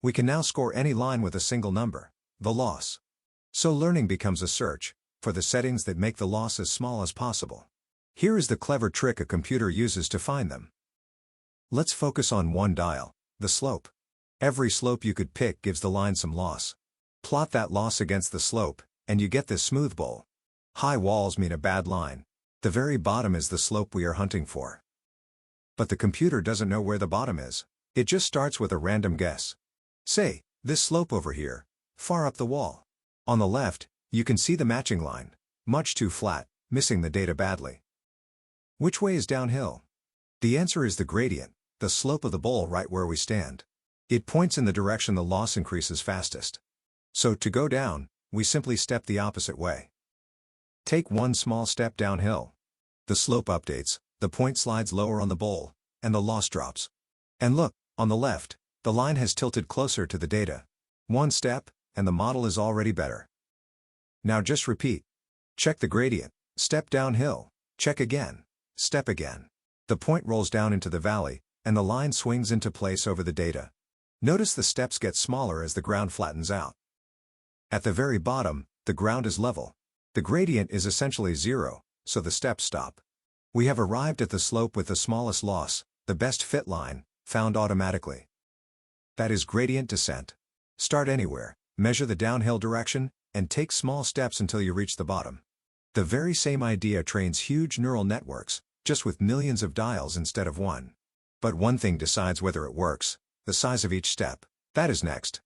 We can now score any line with a single number, the loss. So learning becomes a search for the settings that make the loss as small as possible. Here is the clever trick a computer uses to find them. Let's focus on one dial, the slope. Every slope you could pick gives the line some loss. Plot that loss against the slope, and you get this smooth bowl. High walls mean a bad line. The very bottom is the slope we are hunting for. But the computer doesn't know where the bottom is. It just starts with a random guess. Say, this slope over here, far up the wall. On the left, you can see the matching line, much too flat, missing the data badly. Which way is downhill? The answer is the gradient, the slope of the bowl right where we stand. It points in the direction the loss increases fastest. So to go down, we simply step the opposite way. Take one small step downhill. The slope updates, the point slides lower on the bowl, and the loss drops. And look, on the left, the line has tilted closer to the data. One step, and the model is already better. Now just repeat. Check the gradient, step downhill, check again, step again. The point rolls down into the valley, and the line swings into place over the data. Notice the steps get smaller as the ground flattens out. At the very bottom, the ground is level. The gradient is essentially zero, so the steps stop. We have arrived at the slope with the smallest loss, the best fit line, found automatically. That is gradient descent. Start anywhere, measure the downhill direction, and take small steps until you reach the bottom. The very same idea trains huge neural networks, just with millions of dials instead of one. But one thing decides whether it works: the size of each step. That is next.